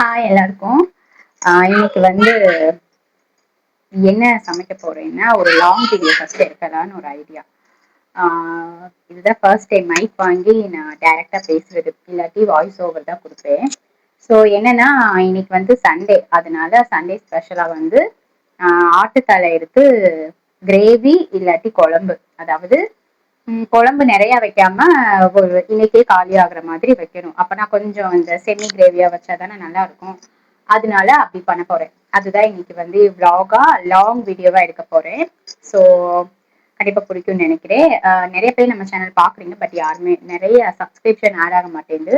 Hi எல்லாருக்கும். இன்னைக்கு வந்து என்ன சமைக்க போறேன்னா ஒரு லாங் வீடியோ ஃபர்ஸ்ட் எடுக்கலான்னு ஒரு ஐடியா. இதுதான் ஃபர்ஸ்ட் டைம் மைக் வாங்கி நான் டைரக்டா பேசுறது, இல்லாட்டி வாய்ஸ் ஓவர் தான் கொடுப்பேன். ஸோ என்னன்னா இன்னைக்கு வந்து சண்டே, அதனால சண்டே ஸ்பெஷலா வந்து ஆட்டுத்தலை எடுத்து கிரேவி இல்லாட்டி குழம்பு, அதாவது குழம்பு நிறைய வைக்காம ஒரு இன்னைக்கே காலி ஆகுற மாதிரி வைக்கணும். அப்பனா கொஞ்சம் இந்த செமி கிரேவியா வச்சாதானே நல்லா இருக்கும். அதனால அப்படி பண்ண போறேன். அதுதான் இன்னைக்கு வந்து விளாகா லாங் வீடியோவா எடுக்க போறேன். ஸோ கண்டிப்பா பிடிக்கும்னு நினைக்கிறேன். நிறைய பேர் நம்ம சேனல் பாக்குறீங்க, பட் யாருமே நிறைய சப்ஸ்கிரிப்ஷன் ஆட் ஆக மாட்டேங்குது.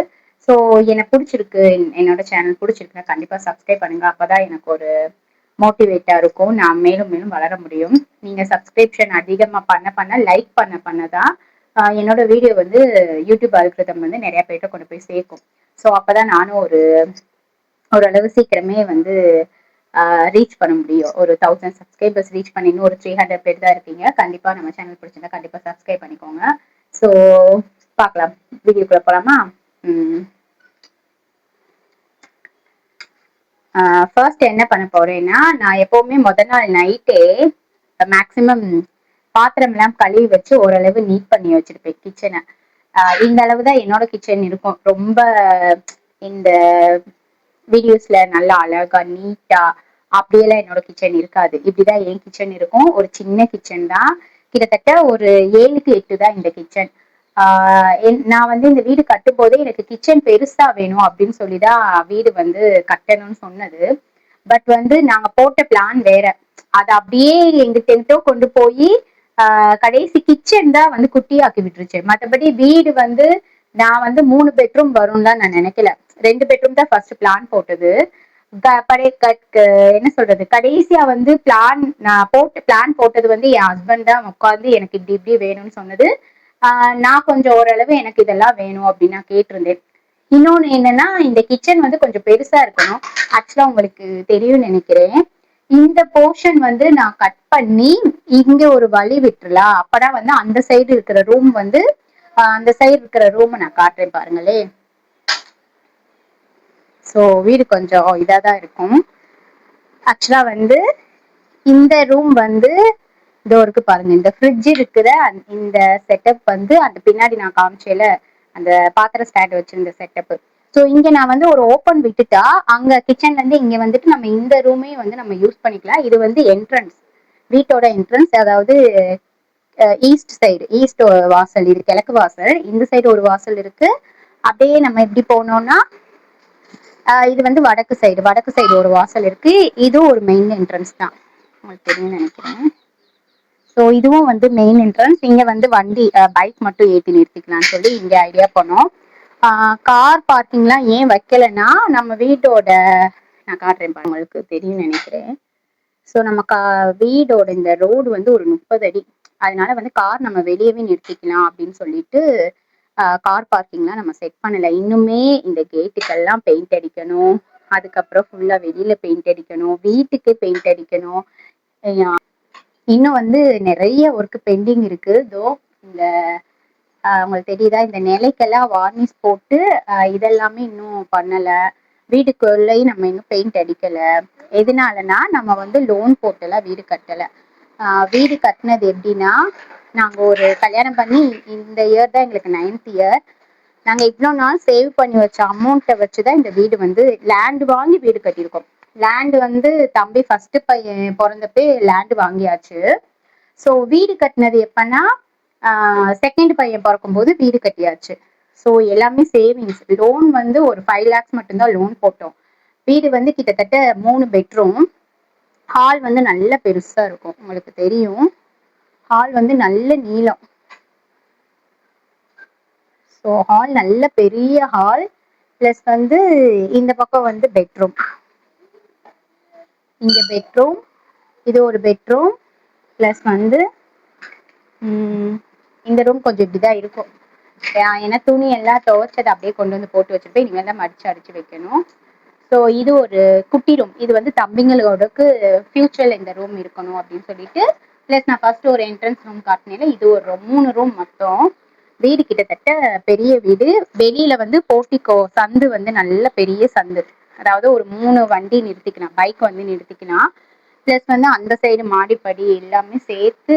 ஸோ எனக்கு பிடிச்சிருக்கு, என்னோட சேனல் பிடிச்சிருக்குன்னா கண்டிப்பா சப்ஸ்கிரைப் பண்ணுங்க. அப்பதான் எனக்கு ஒரு மோட்டிவேட்டா இருக்கும், நான் மேலும் மேலும் வளர முடியும். நீங்க சப்ஸ்கிரிப்ஷன் அதிகமா பண்ண பண்ண, லைக் பண்ண பண்ணதான் என்னோட வீடியோ வந்து யூடியூப் அல்கிரிதம் வந்து நிறைய பேர்ட்ட கொண்டு போய் சேர்க்கும். ஸோ அப்பதான் நானும் ஓரளவு சீக்கிரமே வந்து ரீச் பண்ண முடியும். ஒரு 1000 சப்ஸ்கிரைபர்ஸ் ரீச் பண்ணி இன்னும் ஒரு 300 பேர் தான் இருக்கீங்க. கண்டிப்பா நம்ம சேனல் பிடிச்சிருந்தா கண்டிப்பா சப்ஸ்கிரைப் பண்ணிக்கோங்க. ஸோ பார்க்கலாம், வீடியோக்குள்ள போலாமா? ஃபர்ஸ்ட் என்ன பண்ண போறேன்னா, நான் எப்பவுமே முதல் நாள் நைட்டே மேக்சிமம் பாத்திரம் எல்லாம் கழுவி வச்சு ஓரளவு நீட் பண்ணி வச்சிருப்பேன் கிச்சனை. இந்த அளவு தான் என்னோட கிச்சன் இருக்கும். ரொம்ப இந்த வீடியோஸ்ல நல்லா அழகா நீட்டா அப்படியெல்லாம் என்னோட கிச்சன் இருக்காது. இப்படிதான் என் கிச்சன் இருக்கும். ஒரு சின்ன கிச்சன் தான், கிட்டத்தட்ட ஒரு 7க்கு 8 தான் இந்த கிச்சன். நான் வந்து இந்த வீடு கட்டும் போதே எனக்கு கிச்சன் பெருசா வேணும் அப்படின்னு சொல்லிதான் வீடு வந்து கட்டணும்னு சொன்னது. பட் வந்து நாங்க போட்ட பிளான் வேற. அதை அப்படியே எங்கிட்ட கொண்டு போய் கடைசி கிச்சன் தான் வந்து குட்டியாக்கி விட்டுருச்சு. மற்றபடி வீடு வந்து நான் வந்து 3 பெட்ரூம் வரும் தான் நான் நினைக்கல. 2 பெட்ரூம் தான் ஃபர்ஸ்ட் பிளான் போட்டது. என்ன சொல்றது, கடைசியா வந்து நான் பிளான் போட்டது வந்து என் ஹஸ்பண்ட் தான் உட்காந்து எனக்கு இப்படி இப்படி வேணும்னு சொன்னது. நான் கொஞ்சம் ஓரளவு எனக்கு இதெல்லாம் வேணும் அப்படின்னு நான் கேட்டிருந்தேன். இன்னொன்னு என்னன்னா, இந்த கிச்சன் வந்து கொஞ்சம் பெருசா இருக்கணும். ஆக்சுவலா உங்களுக்கு தெரியும்னு நினைக்கிறேன், இந்த போர்ஷன் வந்து நான் கட் பண்ணி இங்க ஒரு வழி விட்டுலாம். அப்பதான் வந்து அந்த சைடு இருக்கிற ரூம் வந்து அந்த சைடு இருக்கிற ரூம் நான் காட்டுறேன் பாருங்களே. ஸோ வீடு கொஞ்சம் இதாதான் இருக்கும். ஆக்சுவலா வந்து இந்த ரூம் வந்து டோருக்கு பாருங்க, இந்த ஃப்ரிட்ஜ் இருக்கிற இந்த செட்டப் வந்து அந்த பின்னாடி நான் காமிச்சேல அந்த பாத்திர ஸ்டாண்ட் வச்சிருந்த செட்டப். ஸோ இங்க நான் வந்து ஒரு ஓப்பன் விட்டுட்டா அங்க கிச்சன்ல இருந்து இங்க வந்துட்டு நம்ம இந்த ரூமே வந்து நம்ம யூஸ் பண்ணிக்கலாம். இது வந்து என்ட்ரன்ஸ், வீட்டோட என்ட்ரன்ஸ். அதாவது ஈஸ்ட் வாசல், இது கிழக்கு வாசல். இந்த சைடு ஒரு வாசல் இருக்கு. அப்படியே நம்ம எப்படி போனோம்னா இது வந்து வடக்கு சைடு ஒரு வாசல் இருக்கு. இதுவும் ஒரு மெயின் என்ட்ரன்ஸ் தான், உங்களுக்கு தெரியும்னு நினைக்கிறேன். ஸோ இதுவும் வந்து மெயின் என்ட்ரன்ஸ். இங்க வந்து வண்டி பைக் மட்டும் ஏற்றி நிறுத்திக்கலாம்னு சொல்லி இங்க ஐடியா பண்ணோம். கார் பார்க்கிங்லாம் ஏன் வைக்கலன்னா, நம்ம வீட்டோட நான் காட்டுறேன் பாருங்க, உங்களுக்கு தெரியும்னு நினைக்கிறேன். ஸோ நம்ம வீடோட இந்த ரோடு வந்து ஒரு 30 அடி, அதனால வந்து கார் நம்ம வெளியவே நிறுத்திக்கலாம் அப்படின்னு சொல்லிட்டு கார் பார்க்கிங்லாம் நம்ம செட் பண்ணல. இன்னுமே இந்த கேட்டுக்கெல்லாம் பெயிண்ட் அடிக்கணும். அதுக்கப்புறம் ஃபுல்லா வெளியில பெயிண்ட் அடிக்கணும், வீட்டுக்கு பெயிண்ட் அடிக்கணும். இன்னும் வந்து நிறைய ஒர்க் பெண்டிங் இருக்கு. இதோ இந்த உங்களுக்கு தெரியுதா, இந்த நிலைக்கெல்லாம் வார்னிஷ் போட்டு இதெல்லாமே இன்னும் பண்ணல. வீட்டுக்குள்ளேயும் நம்ம இன்னும் பெயிண்ட் அடிக்கல. எதனாலனா நம்ம வந்து லோன் போட்டெல்லாம் வீடு கட்டல. வீடு கட்டினது எப்படின்னா, நாங்க ஒரு கல்யாணம் பண்ணி இந்த இயர் தான் எங்களுக்கு 9th இயர். நாங்க இவ்வளவு நாள் சேவ் பண்ணி வச்ச அமௌண்ட்டை வச்சுதான் இந்த வீடு வந்து லேண்ட் வாங்கி வீடு கட்டியிருக்கோம். லேண்ட் வந்து தம்பி ஃபர்ஸ்ட் பையன் பிறந்தப்பே லேண்ட் வாங்கியாச்சு. ஸோ வீடு கட்டினது எப்பன்னா செகண்ட் பையன் பிறக்கும் போது வீடு கட்டியாச்சு. ஸோ எல்லாமே சேவிங்ஸ். லோன் வந்து ஒரு 5 lakhs மட்டும்தான் லோன் போட்டோம். வீடு வந்து கிட்டத்தட்ட 3 பெட்ரூம். ஹால் வந்து நல்ல பெருசா இருக்கும், உங்களுக்கு தெரியும். ஹால் வந்து நல்ல நீளம். ஸோ ஹால் நல்ல பெரிய ஹால். பிளஸ் வந்து இந்த பக்கம் வந்து பெட்ரூம், இங்க பெட்ரூம், இது ஒரு பெட்ரூம். பிளஸ் வந்து இந்த ரூம் கொஞ்சம் இப்படிதான் இருக்கும். ஏன்னா துணி எல்லாம் துவைச்சதை அப்படியே கொண்டு வந்து போட்டு வச்சிருப்பேன். இனிமேல் தான் மடிச்சு அடிச்சு வைக்கணும். ஸோ இது ஒரு குட்டி ரூம். இது வந்து தம்பிங்களோடக்கு ஃபியூச்சர்ல இந்த ரூம் இருக்கணும் அப்படின்னு சொல்லிட்டு. பிளஸ் நான் ஃபர்ஸ்ட் ஒரு என்ட்ரன்ஸ் ரூம் காட்டினேன், இது ஒரு 3 ரூம் மொத்தம். வீடு கிட்டத்தட்ட பெரிய வீடு. வெளியில வந்து போர்ட்டிகோ சந்து வந்து நல்ல பெரிய சந்து. அதாவது ஒரு 3 வண்டி நிறுத்திக்கலாம், பைக் வந்து நிறுத்திக்கலாம். பிளஸ் வந்து அந்த சைடு மாடிப்படி எல்லாமே சேர்த்து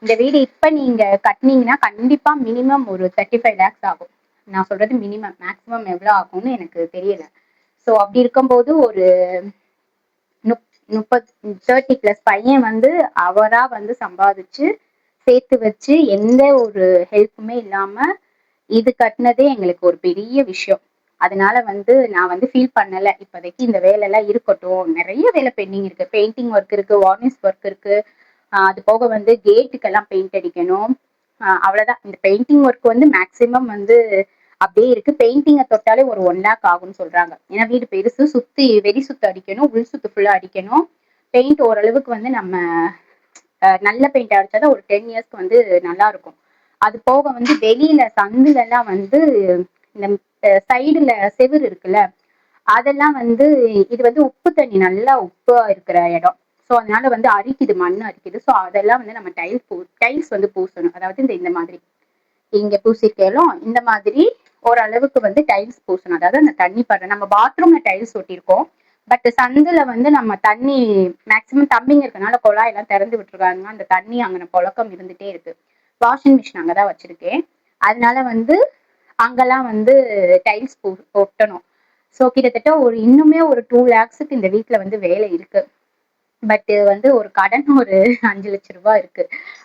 இந்த வீடு இப்ப நீங்க கட்டினீங்கன்னா கண்டிப்பா மினிமம் ஒரு 35 lakhs ஆகும். நான் சொல்றது மினிமம், மேக்சிமம் எவ்வளவு ஆகும்னு எனக்கு தெரியல. சோ அப்படி இருக்கும்போது ஒரு 30+ பையன் வந்து அவரா வந்து சம்பாதிச்சு சேர்த்து வச்சு எந்த ஒரு ஹெல்ப்புமே இல்லாம இது கட்டினதே எங்களுக்கு ஒரு பெரிய விஷயம். அதனால வந்து நான் வந்து ஃபீல் பண்ணல இப்போதைக்கு இந்த வேலை எல்லாம் இருக்கட்டும். நிறைய வேலை பெண்டிங் இருக்கு, பெயிண்டிங் ஒர்க் இருக்கு, வார்னிஷ் ஒர்க் இருக்கு. அது போக வந்து கேட்டுக்கெல்லாம் பெயிண்ட் அடிக்கணும். அவ்வளவுதான். இந்த பெயிண்டிங் ஒர்க் வந்து மேக்சிமம் வந்து அப்படியே இருக்கு. பெயிண்டிங்கை தொட்டாலே ஒரு 1 lakh ஆகும்னு சொல்றாங்க. ஏன்னா வீடு பெருசு, சுத்தி வெளி சுத்து அடிக்கணும், உள் சுத்து ஃபுல்லா அடிக்கணும். பெயிண்ட் ஓரளவுக்கு வந்து நம்ம நல்ல பெயிண்ட் அடிச்சாதான் ஒரு 10 yearsக்கு வந்து நல்லா இருக்கும். அது போக வந்து வெளியில சந்துல எல்லாம் வந்து இந்த சைடுல செவுரு இருக்குல்ல, அதெல்லாம் வந்து இது வந்து உப்பு தண்ணி நல்லா உப்பா இருக்கிற இடம். ஸோ அதனால வந்து அரிக்குது, மண் அரிக்குது. ஸோ அதெல்லாம் வந்து நம்ம டைல்ஸ் வந்து பூசணும். அதாவது இந்த மாதிரி இங்க பூசிருக்கேலும் இந்த மாதிரி ஓரளவுக்கு வந்து டைல்ஸ் பூசணும். அதாவது அந்த தண்ணி படுற, நம்ம பாத்ரூம்ல டைல்ஸ் ஒட்டியிருக்கோம், பட் சந்துல வந்து நம்ம தண்ணி மேக்சிமம் தம்பிங்க இருக்கனால குழாய் எல்லாம் திறந்து விட்டுருக்காங்க. அந்த தண்ணி அங்கே புழக்கம் இருந்துட்டே இருக்கு. வாஷிங் மிஷின் அங்கதான் வச்சிருக்கேன். அதனால வந்து அங்கெல்லாம் வந்து டைல்ஸ் ஒட்டணும். ஸோ கிட்டத்தட்ட ஒரு இன்னுமே ஒரு 2 lakhsக்கு இந்த வீட்டுல வந்து வேலை இருக்கு. பட் வந்து ஒரு கடன் ஒரு 5 லட்சம் ரூபாய் இருக்கு.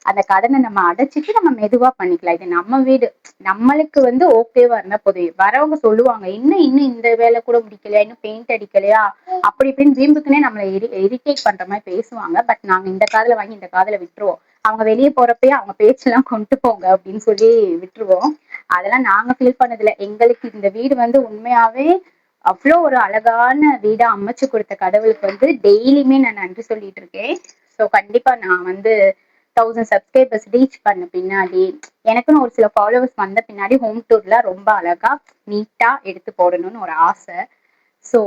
அந்த கடனை நம்ம அடைச்சிட்டு நம்ம மெதுவா பண்ணிக்கலாம். இது நம்ம வீடு, நம்மளுக்கு வந்து ஓகேவா இருந்தா போதும். வரவங்க சொல்லுவாங்க, இன்னும் இந்த வேலை கூட முடிக்கலையா, இன்னும் பெயிண்ட் அடிக்கலையா, அப்படி இப்படின்னு வீம்புக்குன்னே நம்மளை இரிட்டேட் பண்ற மாதிரி பேசுவாங்க. பட் நாங்க இந்த காதுல வாங்கி இந்த காதுல விட்டுருவோம். அவங்க வெளியே போறப்பயே அவங்க பேச்செல்லாம் கொண்டு போங்க அப்படின்னு சொல்லி விட்டுருவோம். அதெல்லாம் நாங்க ஃபீல் பண்ணதில்லை. எங்களுக்கு இந்த வீடு வந்து உண்மையாவே அவ்வளோ ஒரு அழகான வீடா அமைச்சு கொடுத்த கடவுளுக்கு வந்து டெய்லியுமே நான் நன்றி சொல்லிட்டு இருக்கேன். ஸோ கண்டிப்பா நான் வந்து 1000 subscribers ரீச் பண்ண பின்னாடி, எனக்குன்னு ஒரு சில ஃபாலோவர்ஸ் வந்த பின்னாடி ஹோம் டூர்ல ரொம்ப அழகா நீட்டா எடுத்து போடணும்னு ஒரு ஆசை. ஸோ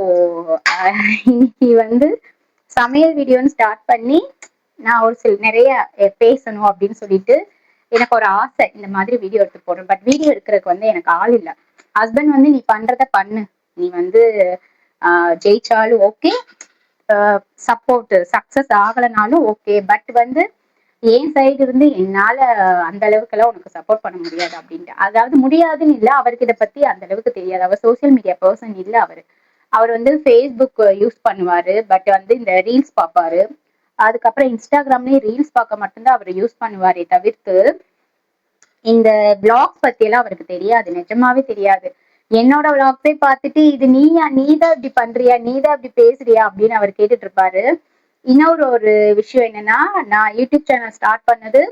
இன்னைக்கு வந்து சமையல் வீடியோன்னு ஸ்டார்ட் பண்ணி நான் ஒரு சில நிறைய பேசணும் அப்படின்னு சொல்லிட்டு எனக்கு ஒரு ஆசை, இந்த மாதிரி வீடியோ எடுத்து போடுறேன். பட் வீடியோ எடுக்கிறதுக்கு வந்து எனக்கு ஆள் இல்லை. ஹஸ்பண்ட் வந்து நீ பண்றத பண்ணு, நீ வந்து ஜெயிச்சாலும் ஓகே, சப்போர்ட் சக்சஸ் ஆகலைனாலும் ஓகே, பட் வந்து என் சைடு இருந்து என்னால அந்த அளவுக்கு எல்லாம் உனக்கு சப்போர்ட் பண்ண முடியாது அப்படின்ட்டு. அதாவது முடியாதுன்னு இல்லை, அவருக்கு இதை பத்தி அந்த அளவுக்கு தெரியாது. அவர் சோசியல் மீடியா பர்சன் இல்லை. அவர் வந்து ஃபேஸ்புக் யூஸ் பண்ணுவாரு, பட் வந்து இந்த ரீல்ஸ் பார்ப்பாரு. அதுக்கப்புறம் இன்ஸ்டாகிராம்லயே ரீல்ஸ் பார்க்க மட்டும்தான் அவர் யூஸ் பண்ணுவாரே தவிர்த்து இந்த பிளாக்ஸ் பத்தி எல்லாம் அவருக்கு தெரியாது, நிஜமாவே தெரியாது. என்னோட விளாக்ஸே பார்த்துட்டு இது நீதான் இப்படி பண்றியா, நீதான் இப்படி பேசுறியா அப்படின்னு அவர் கேட்டுட்டு இருப்பாரு. இன்னொரு ஒரு விஷயம் என்னன்னா, நான் யூடியூப் சேனல் ஸ்டார்ட் பண்ணது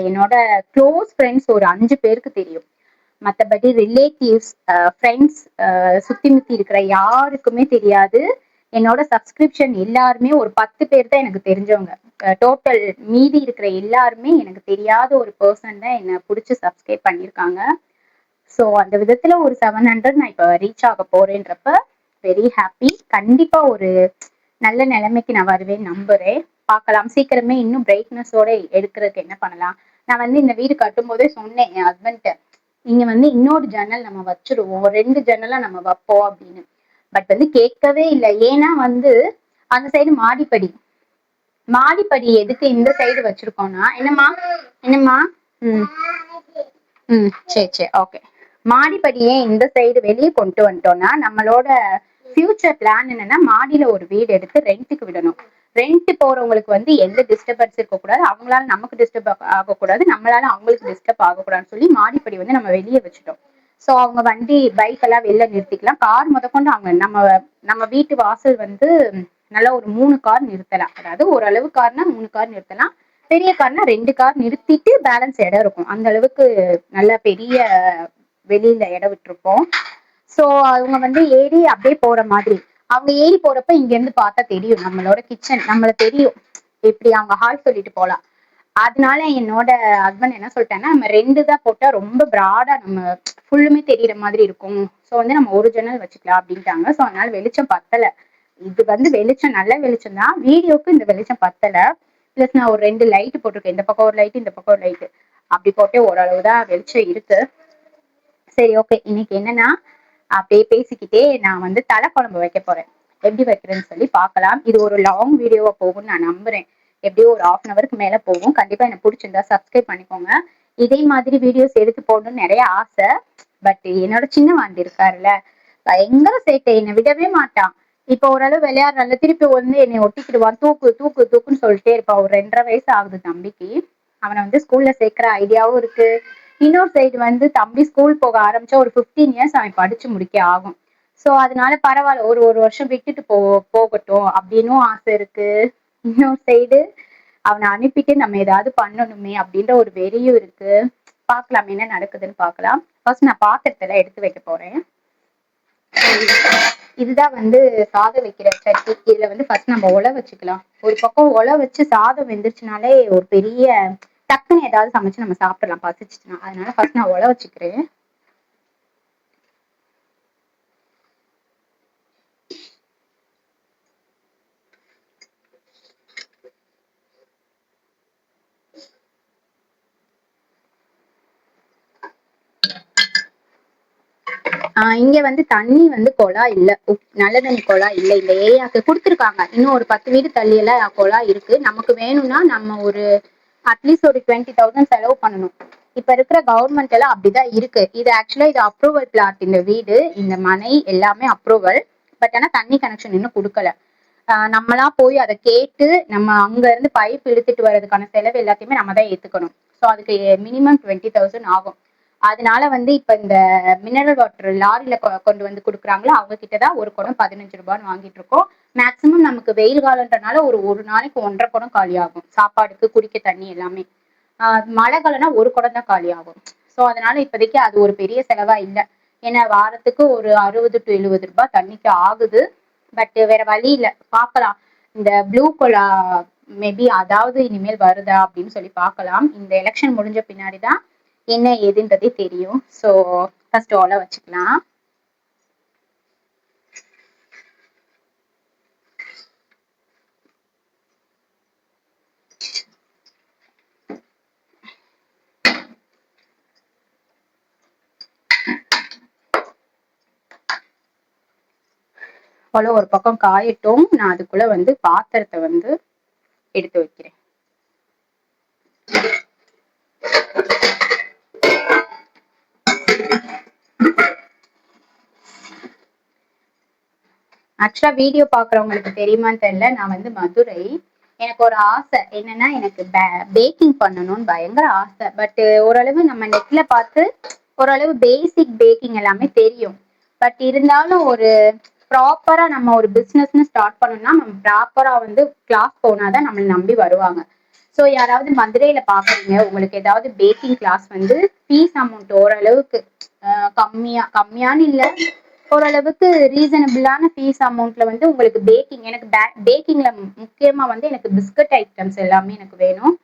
என்னோட க்ளோஸ் ஃப்ரெண்ட்ஸ் ஒரு 5 பேருக்கு தெரியும். மற்றபடி ரிலேட்டிவ்ஸ், ஃப்ரெண்ட்ஸ், சுத்தி முத்தி இருக்கிற யாருக்குமே தெரியாது. என்னோட சப்ஸ்கிரிப்ஷன் எல்லாருமே ஒரு 10 பேர் தான் எனக்கு தெரிஞ்சவங்க. டோட்டல் மீதி இருக்கிற எல்லாருமே எனக்கு தெரியாத ஒரு பர்சன் தான் என்னை பிடிச்சி சப்ஸ்கிரைப் பண்ணியிருக்காங்க. ஸோ அந்த விதத்துல ஒரு 700 நான் இப்போ ரீச் ஆக போறேன்றப்ப வெரி ஹாப்பி. கண்டிப்பா ஒரு நல்ல நிலைமைக்கு நான் வருவேன் நம்புறேன். பார்க்கலாம் சீக்கிரமே. இன்னும் பிரைட்னஸோட எடுக்கிறதுக்கு என்ன பண்ணலாம். நான் வந்து இந்த வீடு கட்டும் போதே சொன்னேன் என் ஹஸ்பண்ட்ட, இங்க வந்து இன்னொரு ஜன்னல் நம்ம வச்சிருவோம், 2 ஜன்னலா நம்ம வைப்போம் அப்படின்னு. பட் வந்து கேட்கவே இல்லை. ஏன்னா வந்து அந்த சைடு மாடிப்படி, மாடிப்படி எதுக்கு இந்த சைடு வச்சிருக்கோம்னா, என்னம்மா என்னம்மா சரி சரி ஓகே. மாடிப்படியே இந்த சைடு வெளியே கொண்டு வந்துட்டோம்னா நம்மளோட ஃபியூச்சர் பிளான் என்னன்னா மாடியில ஒரு வீடு எடுத்து ரெண்ட்டுக்கு விடணும். ரெண்ட் போறவங்களுக்கு வந்து எந்த டிஸ்டர்பன்ஸ் இருக்கக்கூடாது, அவங்களால நமக்கு டிஸ்டர்ப் ஆகக்கூடாது, நம்மளால அவங்களுக்கு டிஸ்டர்ப் ஆகக்கூடாதுன்னு சொல்லி மாடிப்படி வந்து நம்ம வெளியே வச்சுட்டோம். ஸோ அவங்க வண்டி பைக் எல்லாம் வெளில நிறுத்திக்கலாம். கார் முதற்கொண்டு அவங்க நம்ம வீட்டு வாசல் வந்து நல்லா ஒரு 3 கார் நிறுத்தலாம். அதாவது ஓரளவு கார்னா 3 கார் நிறுத்தலாம், பெரிய கார்னா 2 கார் நிறுத்திட்டு பேலன்ஸ் இடம் இருக்கும். அந்த அளவுக்கு நல்ல பெரிய வெளியில இடம் விட்டுருப்போம். சோ அவங்க வந்து ஏறி அப்படியே போற மாதிரி, அவங்க ஏறி போறப்ப இங்க இருந்து பார்த்தா தெரியும் நம்மளோட கிச்சன், நம்மள தெரியும். இப்படி அவங்க ஹால் சொல்லிட்டு போலாம். அதனால என்னோட ஹஸ்பண்ட் என்ன சொல்லிட்டாங்கன்னா, நம்ம 2 தான் போட்டா ரொம்ப பிராடா நம்ம ஃபுல்லுமே தெரியற மாதிரி இருக்கும். ஸோ வந்து நம்ம ஒரு ஜன்னல் வச்சுக்கலாம் அப்படின்ட்டாங்க. ஸோ அதனால வெளிச்சம் பத்தல. இது வந்து வெளிச்சம் நல்ல வெளிச்சம் தான், வீடியோக்கு இந்த வெளிச்சம் பத்தல. பிளஸ் நான் ஒரு 2 லைட் போட்டிருக்கேன், இந்த பக்கம் ஒரு லைட் இந்த பக்கம் ஒரு லைட், அப்படி போட்டு ஓரளவுதான் வெளிச்சம் இருக்கு. சரி ஓகே. இன்னைக்கு என்னன்னா அப்படியே பேசிக்கிட்டே நான் வந்து தலை குழம்பு வைக்க போறேன். எப்படி வைக்கிறேன்னு சொல்லி பார்க்கலாம். இது ஒரு லாங் வீடியோவா போகும்னு நான் நம்புறேன். எப்படியும் ஒரு 1/2 hour மேல போகும். கண்டிப்பா எனக்கு பிடிச்சிருந்தா சப்ஸ்கிரைப் பண்ணிக்கோங்க. இதே மாதிரி வீடியோஸ் எடுத்து போடணும்னு நிறைய ஆசை. பட் என்னோட சின்ன வாண்டி இருக்காருல்ல, பயங்கர சேட்டை, என்னை விடவே மாட்டான். இப்ப ஓரளவு விளையாடுறால திருப்பி வந்து என்னை ஒட்டிக்கிடுவான். தூக்கு தூக்கு தூக்குன்னு சொல்லிட்டே இருப்பான். ஒரு 2.5 வயசு ஆகுது தம்பிக்கு. அவனை வந்து ஸ்கூல்ல சேர்க்கிற ஐடியாவும் இருக்கு. இன்னொரு சைடு வந்து தம்பி ஸ்கூல் போக ஆரம்பிச்சா ஒரு 15 years அவன் படிச்சு முடிக்க ஆகும். சோ அதனால பரவாயில்ல, ஒரு ஒரு வருஷம் விட்டுட்டு போகட்டும் அப்படின்னும் ஆசை இருக்கு. இன்னொரு சைடு அவனை அனுப்பிட்டு நம்ம ஏதாவது பண்ணணுமே அப்படின்ற ஒரு வெறியும் இருக்கு. பாக்கலாம் என்ன நடக்குதுன்னு பாக்கலாம். ஃபர்ஸ்ட் நான் பாத்திரத்துல எடுத்து வைக்க போறேன். இதுதான் வந்து சாதம் வைக்கிற சட்டி. இதுல வந்து ஃபர்ஸ்ட் நம்ம ஒலை வச்சுக்கலாம். ஒரு பக்கம் ஒலை வச்சு சாதம் வெந்துருச்சுனாலே ஒரு பெரிய டக்குன்னு ஏதாவது சமைச்சு நம்ம சாப்பிடலாம் பசிச்சுச்சுன்னா. அதனால ஃபர்ஸ்ட் நான் ஒலை வச்சுக்கிறேன். இங்க வந்து தண்ணி வந்து குழாய் இல்ல, நல்ல தண்ணி குழாய் இல்ல. இந்த ஏரியாவுக்கு கொடுத்துருக்காங்க. இன்னும் ஒரு 10 வீடு தள்ளி எல்லாம் குழாய் இருக்கு. நமக்கு வேணும்னா நம்ம ஒரு அட்லீஸ்ட் ஒரு 20,000 செலவு பண்ணணும். இப்ப இருக்கிற கவர்மெண்ட் எல்லாம் அப்படிதான் இருக்கு. இது ஆக்சுவலா இது அப்ரூவல் பிளாட். இந்த வீடு, இந்த மனை எல்லாமே அப்ரூவல். பட் ஆனா தண்ணி கனெக்ஷன் இன்னும் கொடுக்கல. நம்மளா போய் அதை கேட்டு நம்ம அங்க இருந்து பைப் இழுத்துட்டு வர்றதுக்கான செலவு எல்லாத்தையுமே நம்ம தான் ஏத்துக்கணும். ஸோ அதுக்கு மினிமம் 20,000 ஆகும். அதனால வந்து இப்ப இந்த மினரல் வாட்டர் லாரியில கொண்டு வந்து கொடுக்குறாங்களோ அவங்க கிட்டதான் ஒரு குடம் 15 ரூபான்னு வாங்கிட்டு இருக்கோம். மேக்சிமம் நமக்கு வெயில் காலன்றனால ஒரு நாளைக்கு 1.5 குடம் காலி ஆகும், சாப்பாடுக்கு குடிக்க தண்ணி எல்லாமே. மழை காலம்னா ஒரு குடம் தான் காலி ஆகும். ஸோ அதனால இப்போதைக்கு அது ஒரு பெரிய செலவா இல்லை. ஏன்னா வாரத்துக்கு ஒரு 60 to 70 ரூபாய் தண்ணிக்கு ஆகுது. பட் வேற வழி இல்ல, பாக்கலாம். இந்த ப்ளூ கோலா மேபி அதாவது இனிமேல் வருதா அப்படின்னு சொல்லி பார்க்கலாம். இந்த எலெக்ஷன் முடிஞ்ச பின்னாடிதான் என்ன ஏதுன்றதே தெரியும். சோ ஃபர்ஸ்ட் ஒலை வச்சுக்கலாம். ஒலை ஒரு பக்கம் காயட்டும். நான் அதுக்குள்ள வந்து பாத்திரத்தை வந்து எடுத்து வைக்கிறேன். ஆக்சுவலா வீடியோ பாக்குறவங்களுக்கு தெரியுமான்னு தெரியல, நான் வந்து மதுரை. எனக்கு ஒரு ஆசை என்னன்னா, எனக்கு பேக்கிங் பண்ணணும்னு பயங்கர ஆசை. பட் ஓரளவு நம்ம நெட்ல பார்த்து ஓரளவு பேசிக் பேக்கிங் எல்லாமே தெரியும். பட் இருந்தாலும் ஒரு ப்ராப்பரா நம்ம ஒரு பிசினஸ்ன்னு ஸ்டார்ட் பண்ணணும்னா நம்ம ப்ராப்பரா வந்து கிளாஸ் போனாதான் நம்மளை நம்பி வருவாங்க. ஸோ யாராவது மதுரையில பாக்குறீங்க, உங்களுக்கு ஏதாவது பேக்கிங் கிளாஸ் வந்து ஃபீஸ் அமௌண்ட் ஓரளவுக்கு கம்மியான்னு இல்ல, ஓரளவுக்கு ரீசனபிளான ஃபீஸ் அமௌண்ட்ல வந்து உங்களுக்கு பேக்கிங், எனக்கு பேக்கிங்ல முக்கியமா வந்து எனக்கு பிஸ்கட் ஐட்டம்ஸ் எல்லாமே எனக்கு வேணும்.